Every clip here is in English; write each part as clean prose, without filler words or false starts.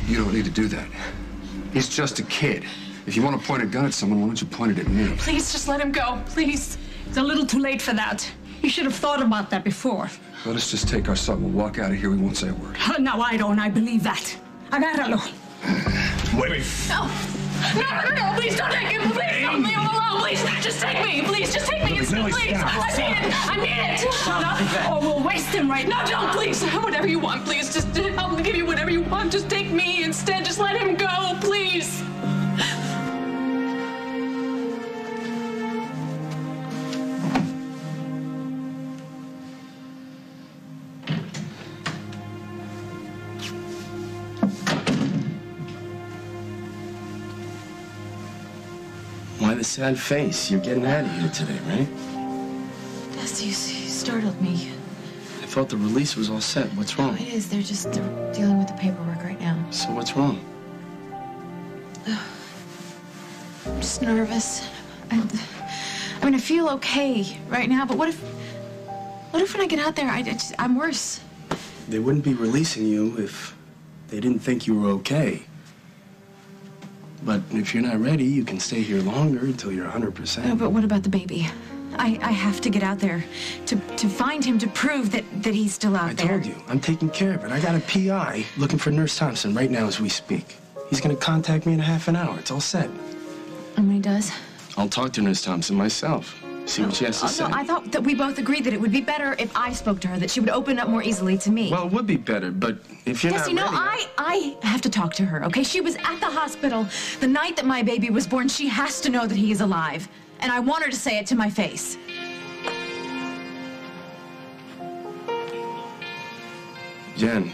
You don't need to do that. He's just a kid. If you want to point a gun at someone, why don't you point it at me? Please, just let him go, please. It's a little too late for that. You should have thought about that before. Let us just take our son. We'll walk out of here. We won't say a word. No, I don't. I believe that. Agárralo. Wait. No. No. Please don't take him. Please don't leave him alone. Please, just take me. Please, just take me. Please. I need it. Shut up. Or we'll waste him right now. No, don't, please. Whatever you want, please. Just I'll give you whatever you want. Just take me instead. Just let him go, please. Why the sad face? You're getting out of here today, right? Yes, you startled me. I thought the release was all set. What's wrong? It is. They're dealing with the paperwork right now. So what's wrong? I'm just nervous. I mean, I feel okay right now, but what if when I get out there, I'm worse? They wouldn't be releasing you if they didn't think you were okay. But if you're not ready, you can stay here longer until you're 100%. No, but what about the baby? I have to get out there to find him, to prove that he's still out there. I told you, I'm taking care of it. I got a PI looking for Nurse Thompson right now as we speak. He's gonna contact me in half an hour. It's all set. And when he does? I'll talk to Nurse Thompson myself. See what she has to say. I thought that we both agreed that it would be better if I spoke to her, that she would open up more easily to me. Well, it would be better, but if you're not ready... I have to talk to her, okay? She was at the hospital the night that my baby was born. She has to know that he is alive. And I want her to say it to my face. Jen,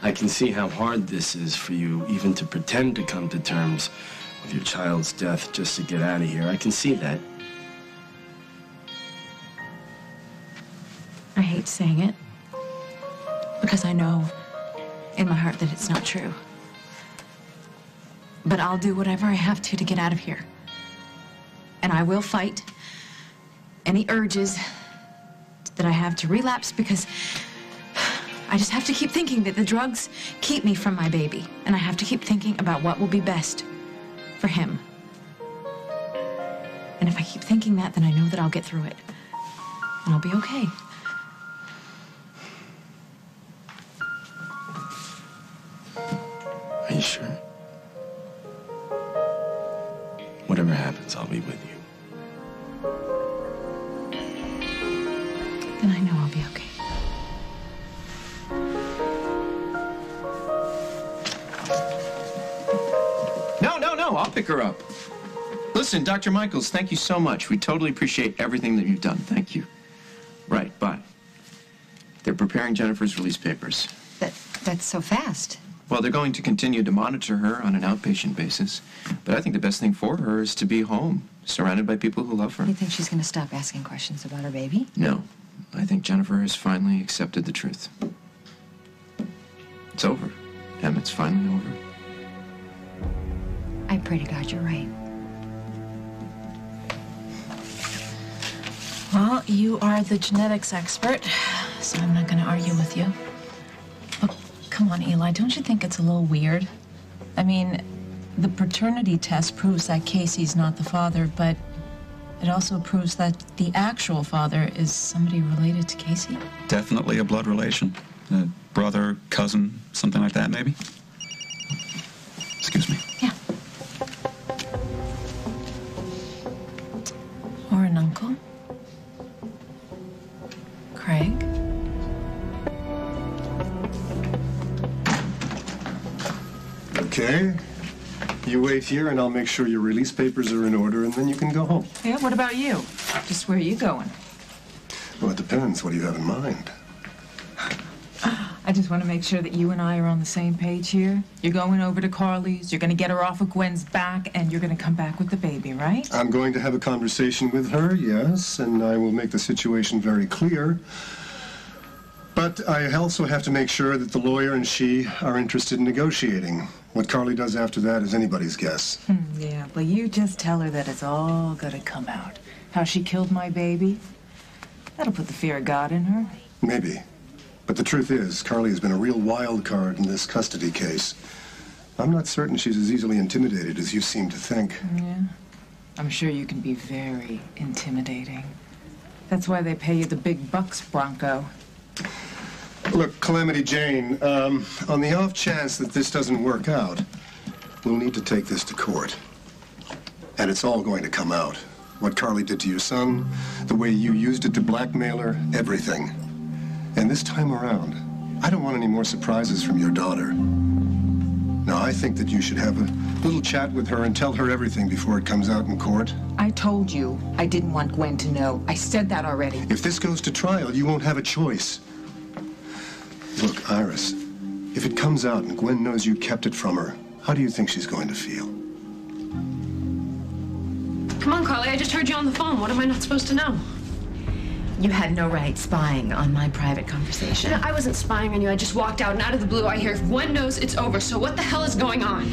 I can see how hard this is for you, even to pretend to come to terms with your child's death just to get out of here. I can see that. I hate saying it, because I know in my heart that it's not true. But I'll do whatever I have to get out of here. And I will fight any urges that I have to relapse, because I just have to keep thinking that the drugs keep me from my baby. And I have to keep thinking about what will be best for him. And if I keep thinking that, then I know that I'll get through it. And I'll be okay. Are you sure? Whatever happens, I'll be with you. Then I know I'll be okay. No, I'll pick her up. Listen, Dr. Michaels, thank you so much. We totally appreciate everything that you've done. Thank you. Right, bye. They're preparing Jennifer's release papers. That's so fast. Well, they're going to continue to monitor her on an outpatient basis. But I think the best thing for her is to be home, surrounded by people who love her. You think she's going to stop asking questions about her baby? No. I think Jennifer has finally accepted the truth. It's over. Em, it's finally over. I pray to God you're right. Well, you are the genetics expert, so I'm not going to argue with you. But come on, Eli, don't you think it's a little weird? I mean, the paternity test proves that Casey's not the father, but it also proves that the actual father is somebody related to Casey. Definitely a blood relation. A brother, cousin, something like that, maybe? Excuse me. Yeah. Or an uncle. Craig. Okay. You wait here, and I'll make sure your release papers are in order, and then you can go home. Yeah, what about you? Just where are you going? Well, it depends. What do you have in mind? I just want to make sure that you and I are on the same page here. You're going over to Carly's, you're going to get her off of Gwen's back, and you're going to come back with the baby, right? I'm going to have a conversation with her, yes, and I will make the situation very clear. But I also have to make sure that the lawyer and she are interested in negotiating. What Carly does after that is anybody's guess. Yeah, well, you just tell her that it's all going to come out. How she killed my baby. That'll put the fear of God in her. Maybe. But the truth is, Carly has been a real wild card in this custody case. I'm not certain she's as easily intimidated as you seem to think. Yeah. I'm sure you can be very intimidating. That's why they pay you the big bucks, Bronco. Look, Calamity Jane, on the off chance that this doesn't work out, we'll need to take this to court. And it's all going to come out. What Carly did to your son, the way you used it to blackmail her, everything. And this time around, I don't want any more surprises from your daughter. Now, I think that you should have a little chat with her and tell her everything before it comes out in court. I told you I didn't want Gwen to know. I said that already. If this goes to trial, you won't have a choice. Look, Iris, if it comes out and Gwen knows you kept it from her, how do you think she's going to feel? Come on, Carly, I just heard you on the phone. What am I not supposed to know? You had no right spying on my private conversation. No, I wasn't spying on you. I just walked out, and out of the blue, I hear, if Gwen knows, it's over. So what the hell is going on?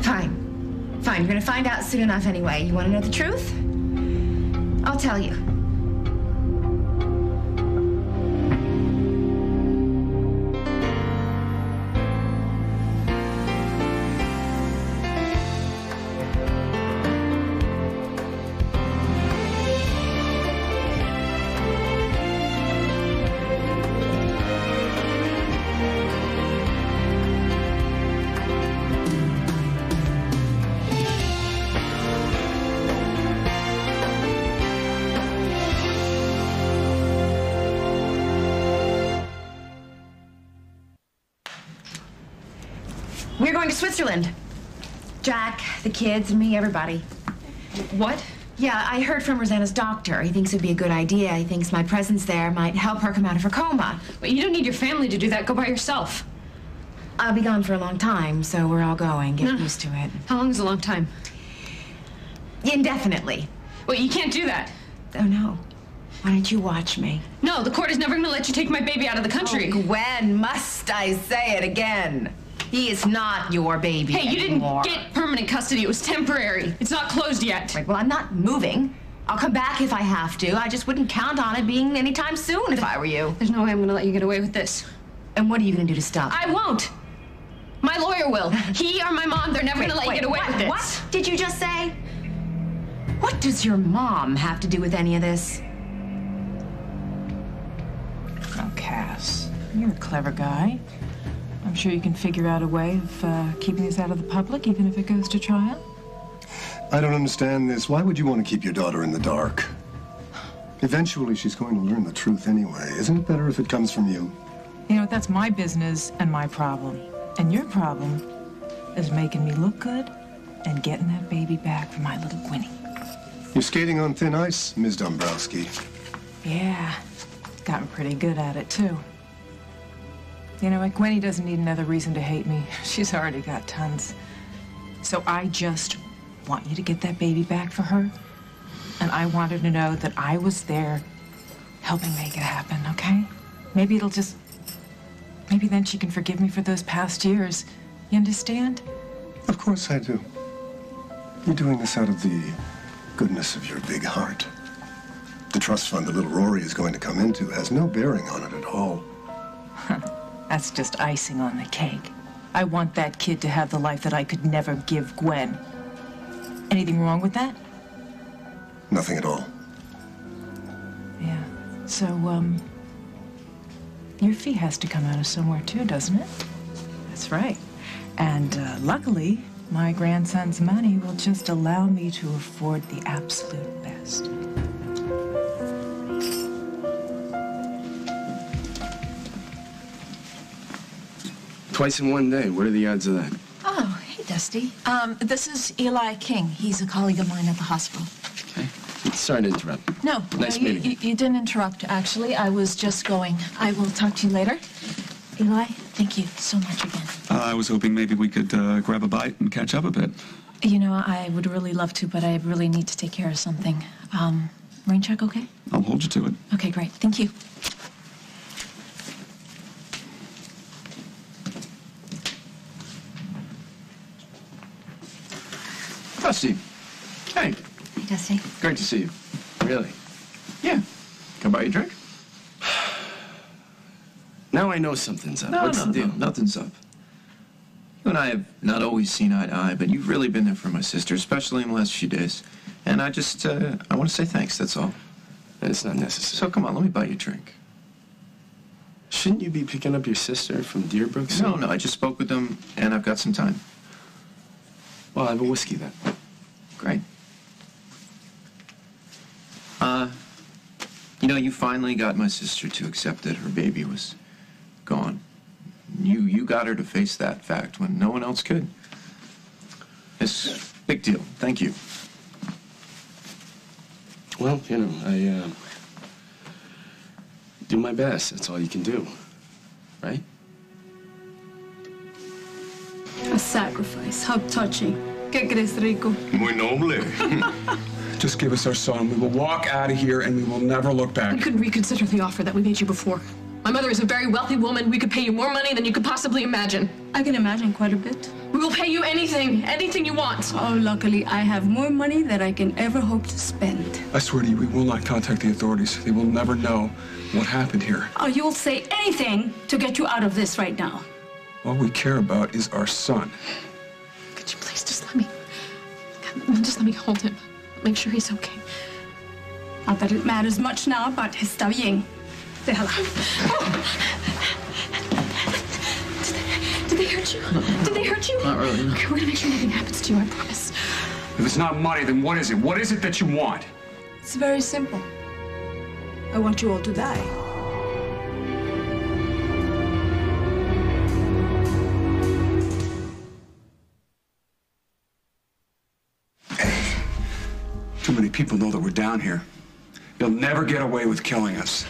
Fine. Fine, you're gonna find out soon enough anyway. You wanna know the truth? I'll tell you. We're going to Switzerland. Jack, the kids, me, everybody. What? Yeah, I heard from Rosanna's doctor. He thinks it'd be a good idea. He thinks my presence there might help her come out of her coma. But you don't need your family to do that. Go by yourself. I'll be gone for a long time, so we're all going. Get used to it. How long is a long time? Indefinitely. Wait, you can't do that. Oh, no. Why don't you watch me? No, the court is never going to let you take my baby out of the country. Oh, Gwen, must I say it again? He is not your baby Hey, you anymore. didn't get permanent custody. It was temporary. It's not closed yet. Right, well, I'm not moving. I'll come back if I have to. I just wouldn't count on it being anytime soon if I were you. There's no way I'm going to let you get away with this. And what are you going to do to stop it? I won't. My lawyer will. He or my mom, they're never going to let you get away with this. What did you just say? What does your mom have to do with any of this? Oh, Cass, you're a clever guy. I'm sure you can figure out a way of keeping this out of the public, even if it goes to trial. I don't understand this. Why would you want to keep your daughter in the dark? Eventually, she's going to learn the truth anyway. Isn't it better if it comes from you? You know, that's my business and my problem. And your problem is making me look good and getting that baby back for my little Gwynnie. You're skating on thin ice, Ms. Dombrowski. Yeah, gotten pretty good at it, too. You know what, Gwynnie doesn't need another reason to hate me. She's already got tons. So I just want you to get that baby back for her. And I want her to know that I was there helping make it happen, okay? Maybe then she can forgive me for those past years. You understand? Of course I do. You're doing this out of the goodness of your big heart. The trust fund that little Rory is going to come into has no bearing on it at all. That's just icing on the cake. I want that kid to have the life that I could never give Gwen. Anything wrong with that? Nothing at all. Yeah. So, your fee has to come out of somewhere too, doesn't it? That's right. And luckily, my grandson's money will just allow me to afford the absolute best. Twice in one day. What are the odds of that? Oh, hey, Dusty. This is Eli King. He's a colleague of mine at the hospital. Okay. Sorry to interrupt. No, Nice meeting you. You didn't interrupt, actually. I was just going. I will talk to you later. Eli, thank you so much again. I was hoping maybe we could grab a bite and catch up a bit. You know, I would really love to, but I really need to take care of something. Rain check okay? I'll hold you to it. Okay, great. Thank you. Dusty. Hey. Hey, Dusty. Great to see you. Really? Yeah. Come buy you a drink? Now I know something's up. What's the deal? Nothing's up. You and I have not always seen eye to eye, but you've really been there for my sister, especially in the last few days. And I just, I want to say thanks, that's all. It's not necessary. So come on, let me buy you a drink. Shouldn't you be picking up your sister from Deerbrook soon? No, I just spoke with them, and I've got some time. Well, I'll have a whiskey then. Great. You know, you finally got my sister to accept that her baby was gone. You got her to face that fact when no one else could. It's a big deal. Thank you. Well, you know, I do my best. That's all you can do, right? A sacrifice. How touching. ¿Qué crees, Rico? Muy noble. Just give us our son. We will walk out of here and we will never look back. You could reconsider the offer that we made you before. My mother is a very wealthy woman. We could pay you more money than you could possibly imagine. I can imagine quite a bit. We will pay you anything you want. Oh, luckily, I have more money than I can ever hope to spend. I swear to you, we will not contact the authorities. They will never know what happened here. Oh, you'll say anything to get you out of this right now. All we care about is our son. Could you please just let me hold him. Make sure he's okay. Not that it matters much now, but está bien. Déjala. Did they hurt you? Did they hurt you? Not really, no. Okay, we're gonna make sure nothing happens to you, I promise. If it's not money, then what is it? What is it that you want? It's very simple. I want you all to die. Too many people know that we're down here. You'll never get away with killing us.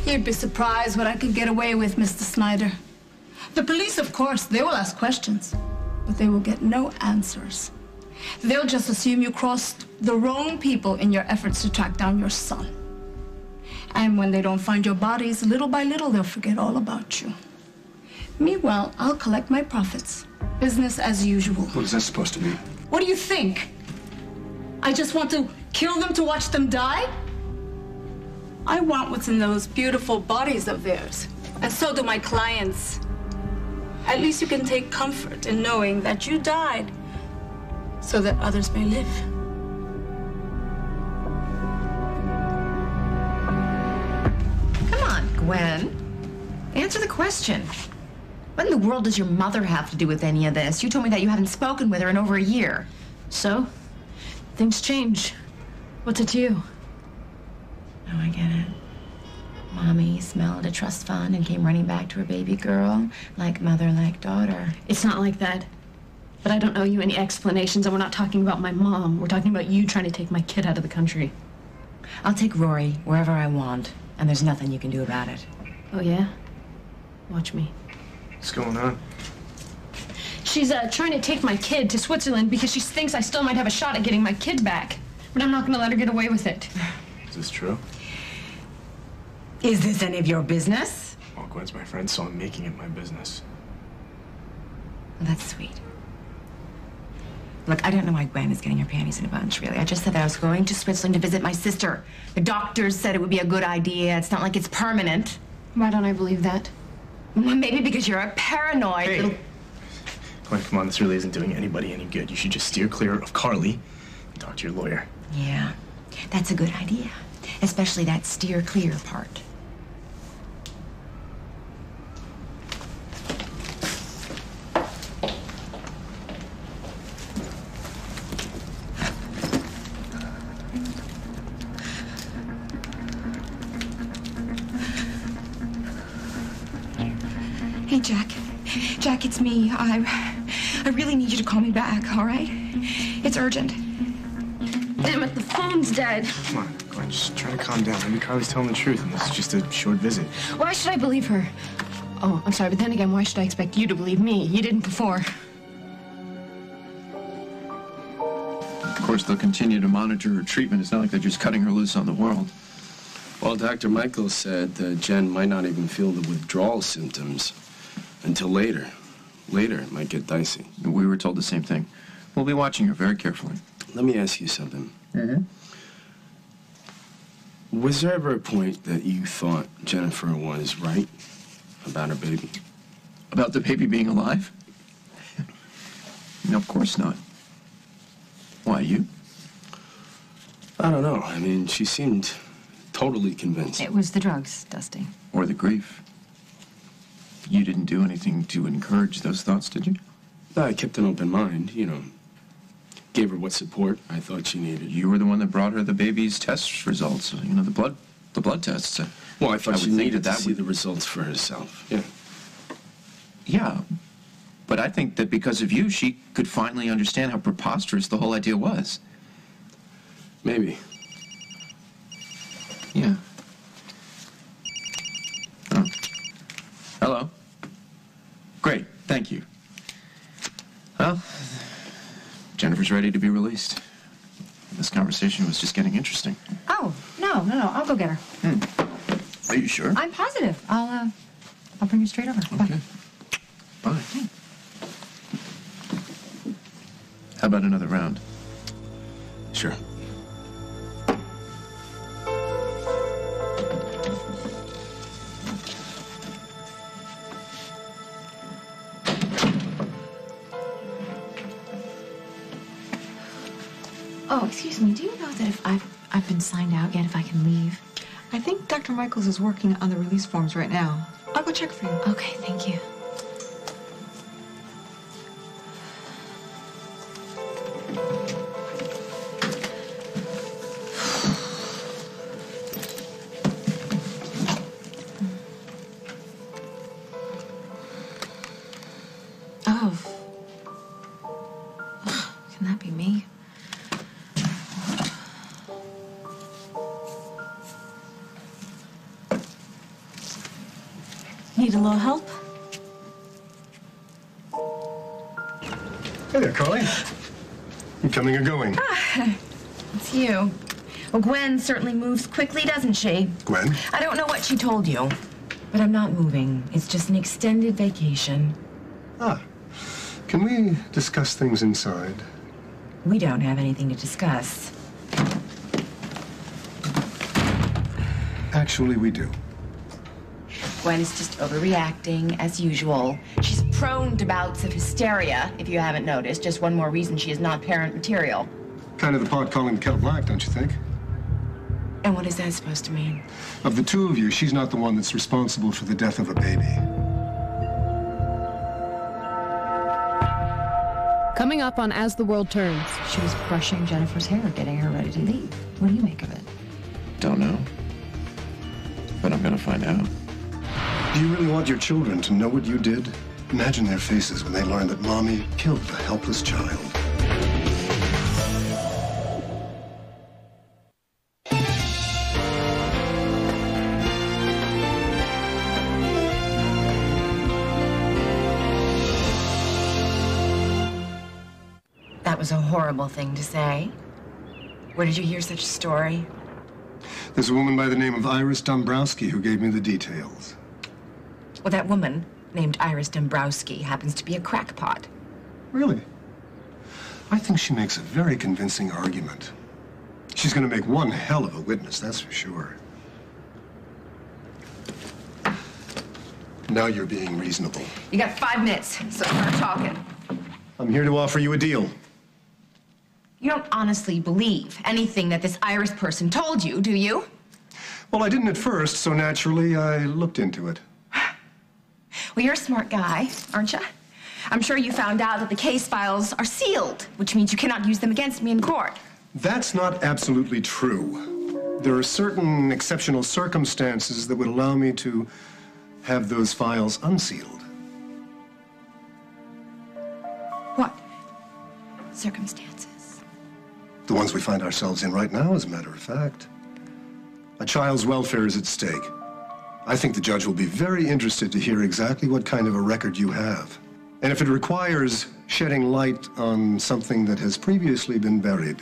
You'd be surprised what I could get away with, Mr. Snyder. The police, of course, they will ask questions, but they will get no answers. They'll just assume you crossed the wrong people in your efforts to track down your son. And when they don't find your bodies, little by little, they'll forget all about you. Meanwhile, I'll collect my profits. Business as usual. What is that supposed to mean? What do you think? I just want to kill them to watch them die? I want what's in those beautiful bodies of theirs. And so do my clients. At least you can take comfort in knowing that you died so that others may live. Come on, Gwen. Answer the question. What in the world does your mother have to do with any of this? You told me that you haven't spoken with her in over a year. So, things change. What's it to you? Oh, I get it. Mommy smelled a trust fund and came running back to her baby girl, like mother, like daughter. It's not like that. But I don't owe you any explanations, and we're not talking about my mom. We're talking about you trying to take my kid out of the country. I'll take Rory wherever I want, and there's nothing you can do about it. Oh, yeah? Watch me. What's going on? She's trying to take my kid to Switzerland because she thinks I still might have a shot at getting my kid back. But I'm not going to let her get away with it. Is this true? Is this any of your business? Well, Gwen's my friend, so I'm making it my business. Well, that's sweet. Look, I don't know why Gwen is getting her panties in a bunch, really. I just said that I was going to Switzerland to visit my sister. The doctors said it would be a good idea. It's not like it's permanent. Why don't I believe that? Well, maybe because you're a paranoid little... Gwen, come on, this really isn't doing anybody any good. You should just steer clear of Carly and talk to your lawyer. Yeah, that's a good idea. Especially that steer clear part. Hey, Jack. Jack, it's me. I really need you to call me back, all right? It's urgent. Damn it, the phone's dead. Come on, Gwen, just try to calm down. Maybe Carly's telling the truth, and this is just a short visit. Why should I believe her? Oh, I'm sorry, but then again, why should I expect you to believe me? You didn't before. Of course, they'll continue to monitor her treatment. It's not like they're just cutting her loose on the world. Well, Dr. Michaels said Jen might not even feel the withdrawal symptoms until later. Later, it might get dicey. We were told the same thing. We'll be watching her very carefully. Let me ask you something. Mm-hmm. Was there ever a point that you thought Jennifer was right about her baby. About the baby being alive? No, of course not. Why, you? I don't know. I mean, she seemed totally convinced. It was the drugs, Dusty. Or the grief. You didn't do anything to encourage those thoughts, did you? I kept an open mind, you know. Gave her what support I thought she needed. You were the one that brought her the baby's test results, you know, the blood tests. Well, I thought she needed to see would... the results for herself, yeah. Yeah, but I think that because of you, she could finally understand how preposterous the whole idea was. Maybe. Yeah. Oh. Hello. Great, thank you. Well, Jennifer's ready to be released. This conversation was just getting interesting. Oh, no, I'll go get her. Are you sure? I'm positive. I'll bring her straight over. Okay. Bye. How about another round? Sure. Oh, excuse me. Do you know that if I've been signed out yet, if I can leave? I think Dr. Michaels is working on the release forms right now. I'll go check for you. Okay, thank you. Oh. Can that be me? Need a little help? Hey there, Carly. You coming or going? It's you. Well, Gwen certainly moves quickly, doesn't she? Gwen? I don't know what she told you, but I'm not moving. It's just an extended vacation. Ah. Can we discuss things inside? We don't have anything to discuss. Actually, we do. Gwen is just overreacting, as usual. She's prone to bouts of hysteria, if you haven't noticed. Just one more reason she is not parent material. Kind of the pot calling the kettle black, don't you think? And what is that supposed to mean? Of the two of you, she's not the one that's responsible for the death of a baby. Coming up on As the World Turns. She was brushing Jennifer's hair, getting her ready to leave. What do you make of it? Don't know. But I'm gonna find out. Do you really want your children to know what you did? Imagine their faces when they learn that Mommy killed a helpless child. That was a horrible thing to say. Where did you hear such a story? There's a woman by the name of Iris Dombrowski who gave me the details. Well, that woman, named Iris Dombrowski, happens to be a crackpot. Really? I think she makes a very convincing argument. She's going to make one hell of a witness, that's for sure. Now you're being reasonable. You got 5 minutes, so start talking. I'm here to offer you a deal. You don't honestly believe anything that this Iris person told you, do you? Well, I didn't at first, so naturally I looked into it. Well, you're a smart guy, aren't you? I'm sure you found out that the case files are sealed, which means you cannot use them against me in court. That's not absolutely true. There are certain exceptional circumstances that would allow me to have those files unsealed. What circumstances? The ones we find ourselves in right now, as a matter of fact. A child's welfare is at stake. I think the judge will be very interested to hear exactly what kind of a record you have. And if it requires shedding light on something that has previously been buried,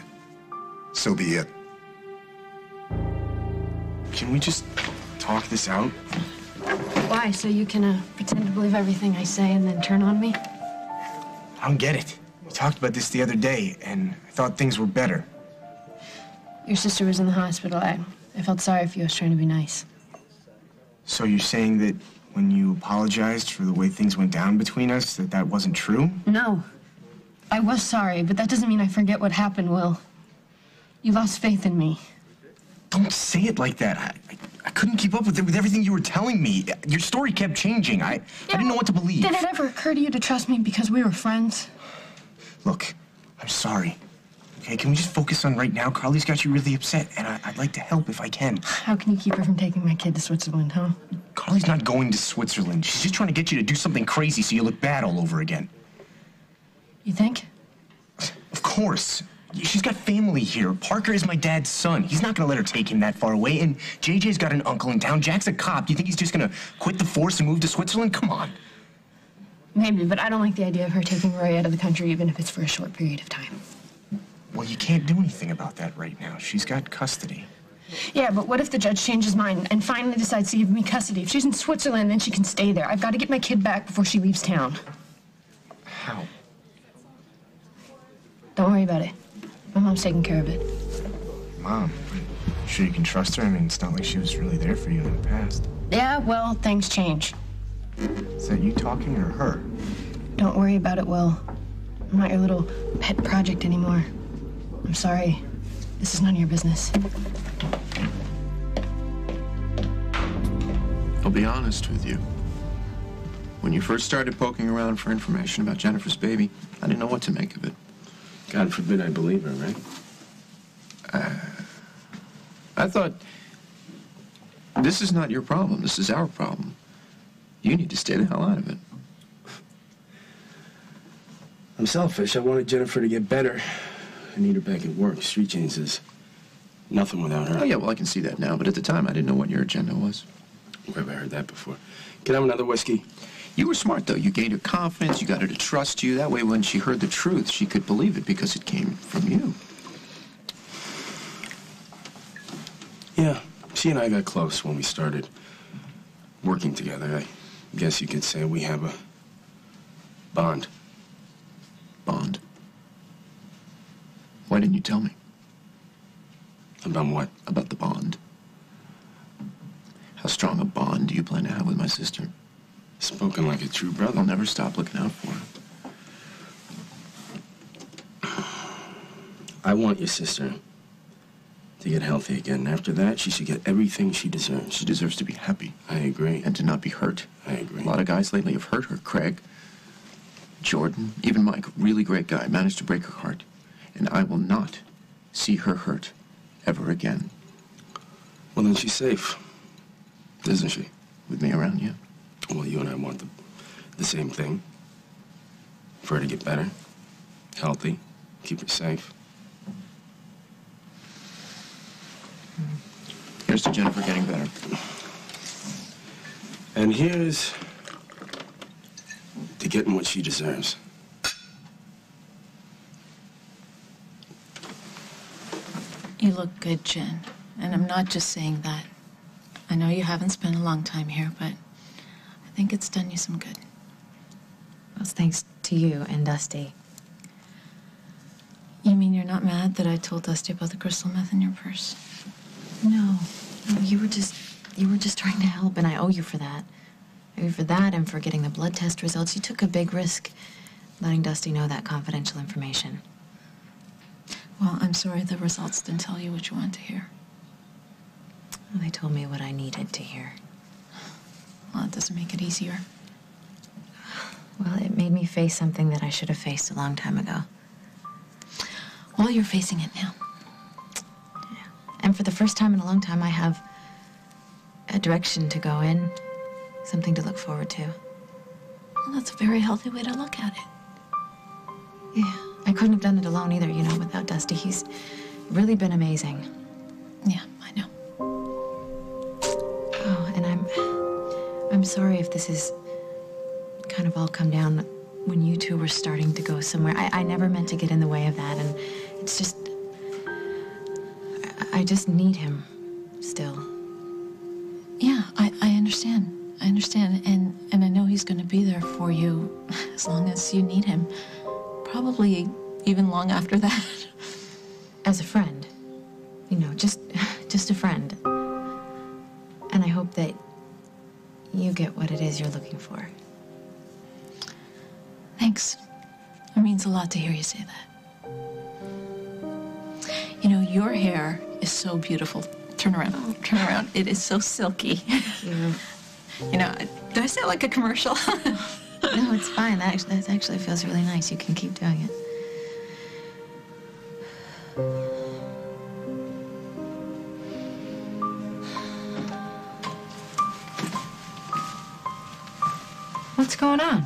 so be it. Can we just talk this out? Why? So you can pretend to believe everything I say and then turn on me? I don't get it. We talked about this the other day, and I thought things were better. Your sister was in the hospital. I felt sorry for you. I was trying to be nice. So you're saying that when you apologized for the way things went down between us, that wasn't true? No. I was sorry, but that doesn't mean I forget what happened, Will. You lost faith in me. Don't say it like that. I couldn't keep up with everything you were telling me. Your story kept changing. I didn't know what to believe. Did it ever occur to you to trust me because we were friends? Look, I'm sorry. Okay, can we just focus on right now? Carly's got you really upset, and I'd like to help if I can. How can you keep her from taking my kid to Switzerland, huh? Carly's not going to Switzerland. She's just trying to get you to do something crazy so you look bad all over again. You think? Of course. She's got family here. Parker is my dad's son. He's not gonna let her take him that far away. And JJ's got an uncle in town. Jack's a cop. Do you think he's just gonna quit the force and move to Switzerland? Come on. Maybe, but I don't like the idea of her taking Roy out of the country, even if it's for a short period of time. Well, you can't do anything about that right now. She's got custody. Yeah, but what if the judge changes his mind and finally decides to give me custody? If she's in Switzerland, then she can stay there. I've got to get my kid back before she leaves town. How? Don't worry about it. My mom's taking care of it. Mom? You sure you can trust her? I mean, it's not like she was really there for you in the past. Yeah, well, things change. Is that you talking or her? Don't worry about it, Will. I'm not your little pet project anymore. I'm sorry. This is none of your business. I'll be honest with you. When you first started poking around for information about Jennifer's baby, I didn't know what to make of it. God forbid I believe her, right? I thought, this is not your problem. This is our problem. You need to stay the hell out of it. I'm selfish. I wanted Jennifer to get better. I need her back at work. Street Chain says nothing without her. Oh, yeah, well, I can see that now. But at the time, I didn't know what your agenda was. Where have I heard that before? Can I have another whiskey? You were smart, though. You gained her confidence. You got her to trust you. That way, when she heard the truth, she could believe it because it came from you. Yeah, she and I got close when we started working together. I guess you could say we have a bond. Bond? Why didn't you tell me? About what? About the bond. How strong a bond do you plan to have with my sister? Spoken like a true brother. I'll never stop looking out for her. I want your sister to get healthy again. After that, she should get everything she deserves. She deserves to be happy. I agree. And to not be hurt. I agree. A lot of guys lately have hurt her. Craig, Jordan, even Mike, really great guy, managed to break her heart. And I will not see her hurt ever again. Well, then she's safe, isn't she? With me around, yeah. Well, you and I want the same thing. For her to get better, healthy, keep her safe. Here's to Jennifer getting better. And here's to getting what she deserves. You look good, Jen. And I'm not just saying that. I know you haven't spent a long time here, but I think it's done you some good. Well, it's thanks to you and Dusty. You mean you're not mad that I told Dusty about the crystal meth in your purse? No, you were just trying to help, and I owe you for that. I owe you for that and for getting the blood test results. You took a big risk letting Dusty know that confidential information. Well, I'm sorry the results didn't tell you what you wanted to hear. Well, they told me what I needed to hear. Well, it doesn't make it easier. Well, it made me face something that I should have faced a long time ago. Well, you're facing it now. Yeah. And for the first time in a long time, I have a direction to go in, something to look forward to. Well, that's a very healthy way to look at it. Yeah. I couldn't have done it alone either, you know, without Dusty. He's really been amazing. Yeah, I know. Oh, and I'm sorry if this is kind of all come down when you two were starting to go somewhere. I never meant to get in the way of that, and it's just... I just need him still. Yeah, I understand. I understand, and I know he's going to be there for you as long as you need him. Probably even long after that. As a friend. You know, just a friend. And I hope that you get what it is you're looking for. Thanks. It means a lot to hear you say that. You know, your hair is so beautiful. Turn around. Turn around. It is so silky. You know, do I sound like a commercial? No, it's fine. That actually feels really nice. You can keep doing it. What's going on?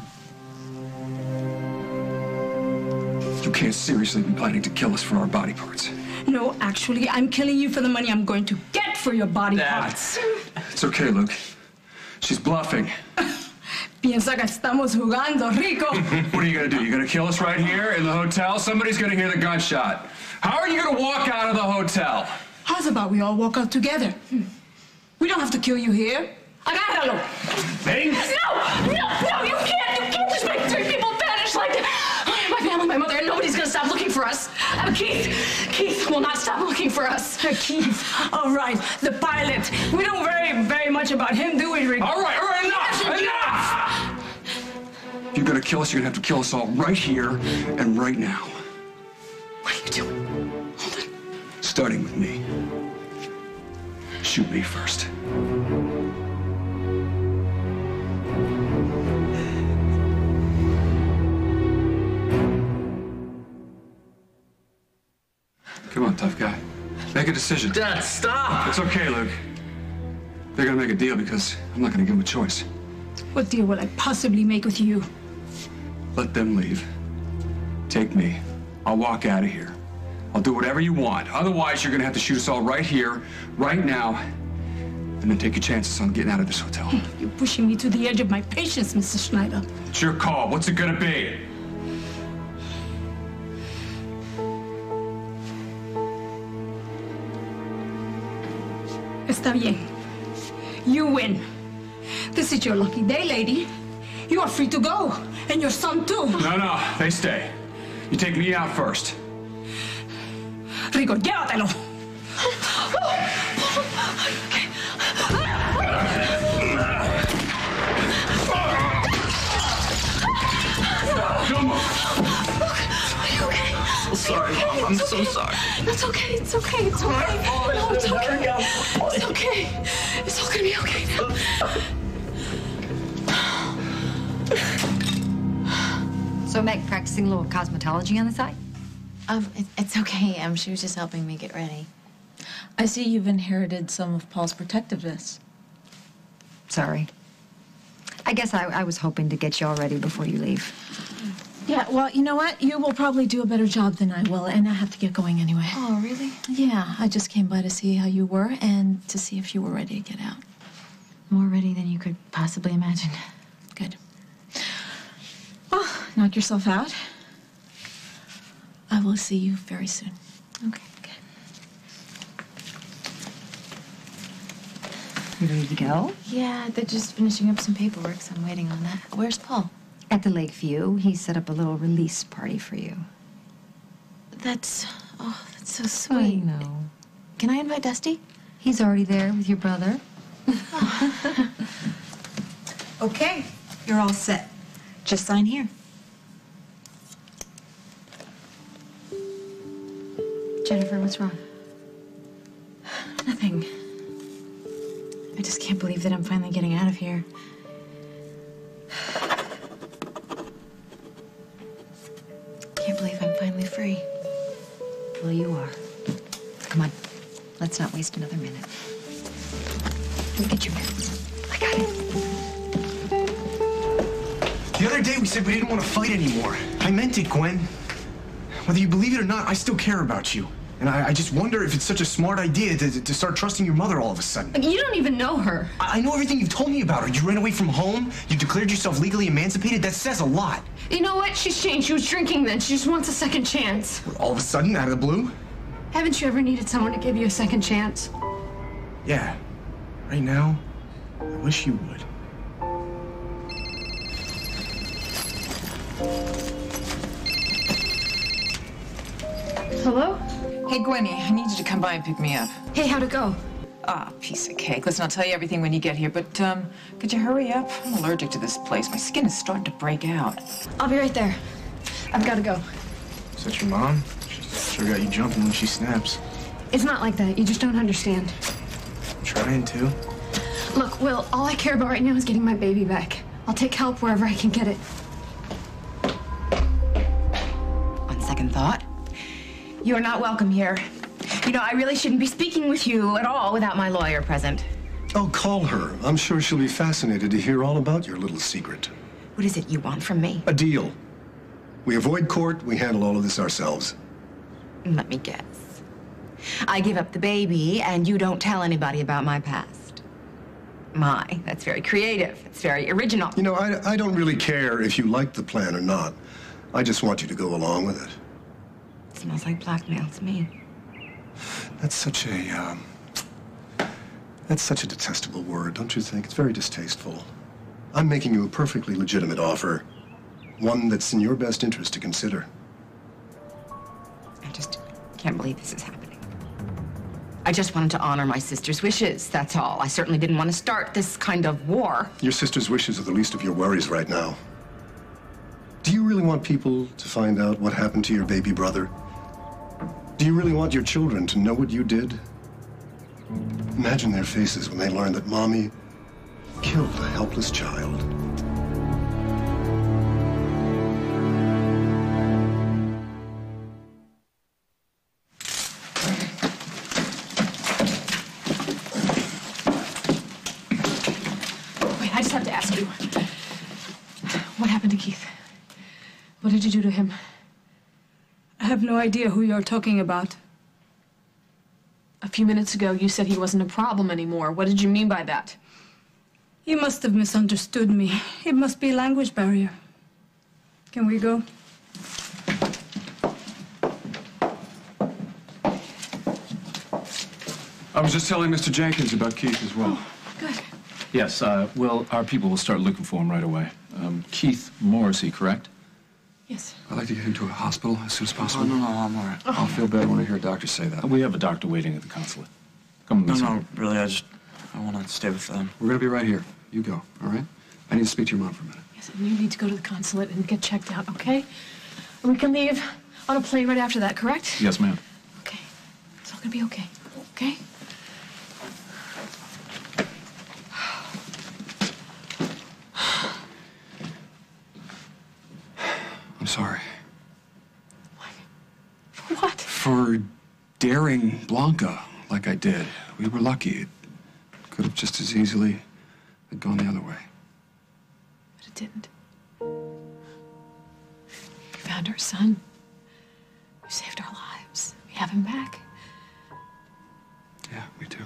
You can't seriously be planning to kill us for our body parts. No, actually, I'm killing you for the money I'm going to get for your body parts. It's okay, Luke. She's bluffing. Piensa que estamos jugando, Rico. What are you gonna do? You gonna kill us right here in the hotel? Somebody's gonna hear the gunshot. How are you gonna walk out of the hotel? How's about we all walk out together? We don't have to kill you here. Agárralo. Bang. No, you can't just make three people vanish like that. My family, my mother, and nobody's gonna stop looking for us. Keith will not stop looking for us. Keith, all right, the pilot. We don't very much about him, do we, Rick? All right, enough! If you're gonna kill us, you're gonna have to kill us all right here and right now. What are you doing? Hold on. Starting with me. Shoot me first. Come on, tough guy. Make a decision. Dad, stop! It's okay, Luke. They're gonna make a deal because I'm not gonna give them a choice. What deal will I possibly make with you? Let them leave. Take me. I'll walk out of here. I'll do whatever you want. Otherwise, you're gonna have to shoot us all right here, right now, and then take your chances on getting out of this hotel. You're pushing me to the edge of my patience, Mr. Schneider. It's your call. What's it gonna be? Está bien. You win. This is your lucky day, lady. You are free to go. And your son, too. No, they stay. You take me out first. Rico, llévatelo. Come on. Are you okay? So sorry, Mom. I'm so sorry. It's okay. It's okay. It's okay. No, it's okay. It's okay. It's all gonna be okay now. So, Meg, practicing a little cosmetology on the side? It's okay. She was just helping me get ready. I see you've inherited some of Paul's protectiveness. Sorry. I guess I was hoping to get you all ready before you leave. Yeah, well, you know what? You will probably do a better job than I will, and I have to get going anyway. Oh, really? Yeah, I just came by to see how you were and to see if you were ready to get out. More ready than you could possibly imagine. Good. Well, knock yourself out. I will see you very soon. Okay. You ready to go? Yeah, they're just finishing up some paperwork, so I'm waiting on that. Where's Paul? At the Lakeview. He set up a little release party for you. That's so sweet. I know. Can I invite Dusty? He's already there with your brother. Okay, you're all set. Just sign here. Jennifer, what's wrong? Nothing. I just can't believe that I'm finally getting out of here. Can't believe I'm finally free. Well, you are. Come on. Let's not waste another minute. Look at your mirror. I got it. The other day we said we didn't want to fight anymore. I meant it, Gwen. Whether you believe it or not, I still care about you. And I just wonder if it's such a smart idea to start trusting your mother all of a sudden. You don't even know her. I know everything you've told me about her. You ran away from home. You declared yourself legally emancipated. That says a lot. You know what? She's changed. She was drinking then. She just wants a second chance. All of a sudden, out of the blue? Haven't you ever needed someone to give you a second chance? Yeah. Right now, I wish you would. Hello? Hey, Gwenny, I need you to come by and pick me up. Hey, how'd it go? Ah, piece of cake. Listen, I'll tell you everything when you get here, but, could you hurry up? I'm allergic to this place. My skin is starting to break out. I'll be right there. I've got to go. Is that your mom? She's sure got you jumping when she snaps. It's not like that. You just don't understand. I'm trying to. Look, Will, all I care about right now is getting my baby back. I'll take help wherever I can get it. On second thought, you are not welcome here. You know, I really shouldn't be speaking with you at all without my lawyer present. Oh, call her. I'm sure she'll be fascinated to hear all about your little secret. What is it you want from me? A deal. We avoid court, we handle all of this ourselves. Let me guess. I give up the baby, and you don't tell anybody about my past. That's very creative. It's very original. You know, I don't really care if you like the plan or not. I just want you to go along with it. It smells like blackmail to me. That's such a detestable word, don't you think? It's very distasteful. I'm making you a perfectly legitimate offer. One that's in your best interest to consider. I just can't believe this is happening. I just wanted to honor my sister's wishes, that's all. I certainly didn't want to start this kind of war. Your sister's wishes are the least of your worries right now. Do you really want people to find out what happened to your baby brother? Do you really want your children to know what you did? Imagine their faces when they learn that Mommy killed a helpless child. Wait, I just have to ask you. What happened to Keith? What did you do to him? I have no idea who you're talking about. A few minutes ago, you said he wasn't a problem anymore. What did you mean by that? You must have misunderstood me. It must be a language barrier. Can we go? I was just telling Mr. Jenkins about Keith as well. Good. Yes, well, our people will start looking for him right away. Keith Morrissey, correct? Yes. I'd like to get him to a hospital as soon as possible. No, I'm all right. I'll feel better when I hear a doctor say that. We have a doctor waiting at the consulate. Come with me. No, really, I want to stay with them. We're going to be right here. You go, all right? I need to speak to your mom for a minute. Yes, and you need to go to the consulate and get checked out, okay? And we can leave on a plane right after that, correct? Yes, ma'am. Okay. It's all gonna be okay, okay? I'm sorry. For what? For daring Blanca like I did. We were lucky. It could have just as easily gone the other way. But it didn't. You found our son. You saved our lives. We have him back. Yeah, me too.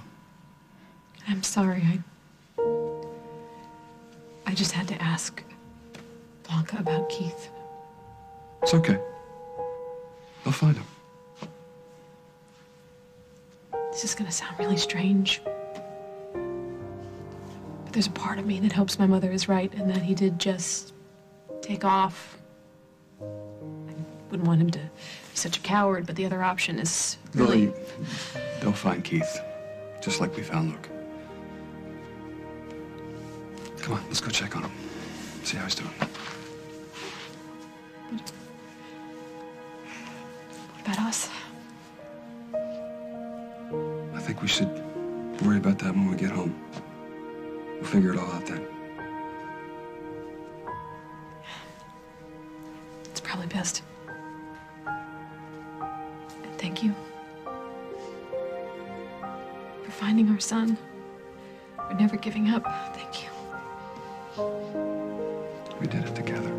I'm sorry. I just had to ask Blanca about Keith. It's okay. They'll find him. This is gonna sound really strange. But there's a part of me that hopes my mother is right and that he did just take off. I wouldn't want him to be such a coward, but the other option is really... They'll find Keith, just like we found Luke. Come on, let's go check on him. See how he's doing. What about us? I think we should worry about that when we get home. We'll figure it all out then. It's probably best. And thank you for finding our son, for never giving up. Thank you. We did it together.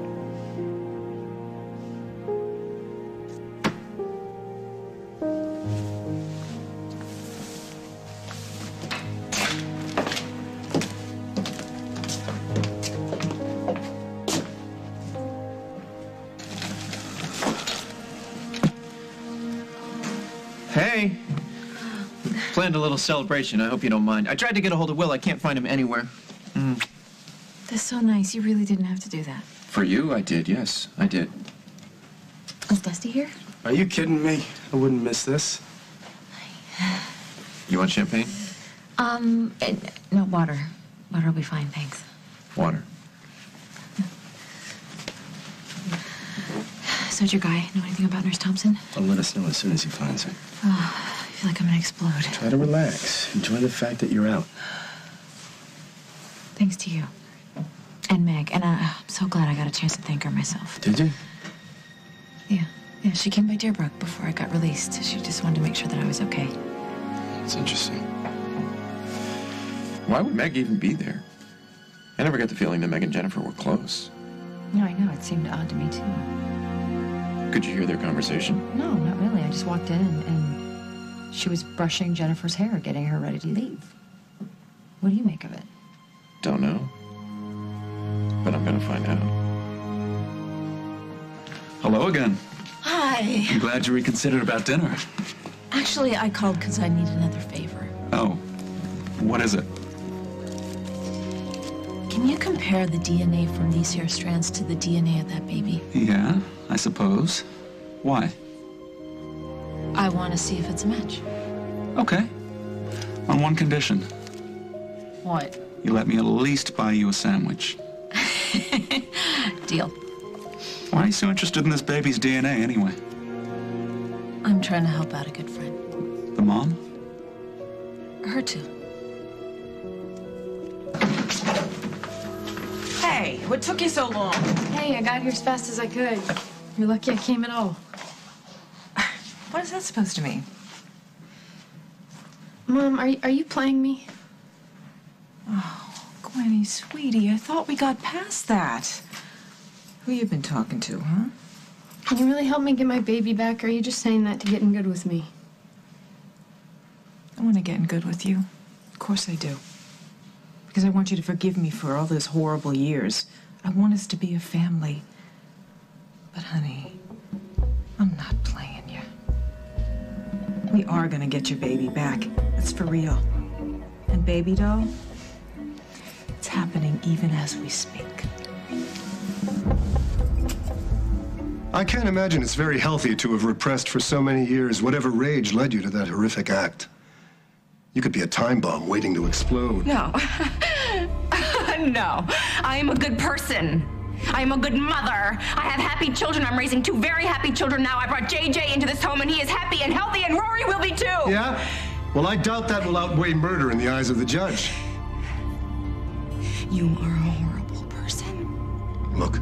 Hey. Planned a little celebration. I hope you don't mind. I tried to get a hold of Will. I can't find him anywhere. That's so nice. You really didn't have to do that. For you, I did. Yes, I did. Is Dusty here? Are you kidding me? I wouldn't miss this. You want champagne? No, water. Water will be fine, thanks. Water. So did your guy know anything about Nurse Thompson? I'll let us know as soon as he finds her. Oh, I feel like I'm gonna explode. Try to relax. Enjoy the fact that you're out. Thanks to you. And Meg. And I'm so glad I got a chance to thank her myself. Did you? Yeah, she came by Deerbrook before I got released. She just wanted to make sure that I was okay. It's interesting. Why would Meg even be there? I never got the feeling that Meg and Jennifer were close. No, I know. It seemed odd to me, too. Could you hear their conversation? No, not really. I just walked in and she was brushing Jennifer's hair, getting her ready to leave. What do you make of it? Don't know. But I'm gonna find out. Hello again. Hi. I'm glad you reconsidered about dinner. Actually, I called because I need another favor. Oh, what is it? Can you compare the DNA from these hair strands to the DNA of that baby? Yeah, I suppose. Why? I want to see if it's a match. Okay. On one condition. What? You let me at least buy you a sandwich. Deal. Why are you so interested in this baby's DNA anyway? I'm trying to help out a good friend. The mom? Her too. Hey, what took you so long? Hey, I got here as fast as I could. You're lucky I came at all. What is that supposed to mean? Mom, are you playing me? Oh, Gwenny, sweetie, I thought we got past that. Who you been talking to, huh? Can you really help me get my baby back, or are you just saying that to get in good with me? I want to get in good with you. Of course I do. Because I want you to forgive me for all those horrible years. I want us to be a family. But, honey, I'm not playing you. We are gonna get your baby back. That's for real. And baby doll, it's happening even as we speak. I can't imagine it's very healthy to have repressed for so many years whatever rage led you to that horrific act. You could be a time bomb waiting to explode. No. No. I am a good person. I am a good mother. I have happy children. I'm raising 2 very happy children now. I brought JJ into this home, and he is happy and healthy, and Rory will be too. Yeah? Well, I doubt that will outweigh murder in the eyes of the judge. You are a horrible person. Look,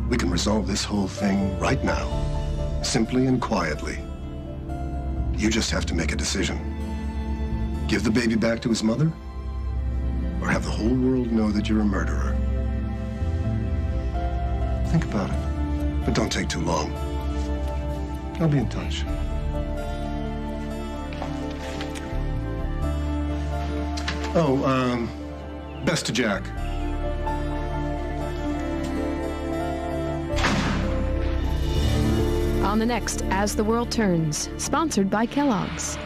we can resolve this whole thing right now, simply and quietly. You just have to make a decision. Give the baby back to his mother, or have the whole world know that you're a murderer. Think about it, but don't take too long. I'll be in touch. Oh, best to Jack. On the next As the World Turns, sponsored by Kellogg's.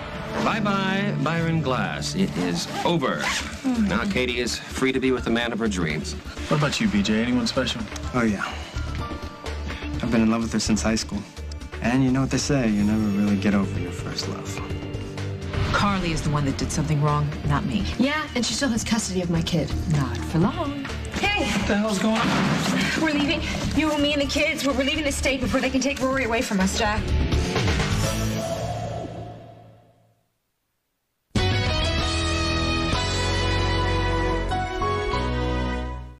Bye-bye, Byron Glass. It is over. Now Katie is free to be with the man of her dreams. What about you, BJ? Anyone special? Oh, yeah. I've been in love with her since high school. And you know what they say, you never really get over your first love. Carly is the one that did something wrong, not me. Yeah, and she still has custody of my kid. Not for long. Hey! What the hell's going on? We're leaving. You, me, and the kids. We're leaving the state before they can take Rory away from us, Jack.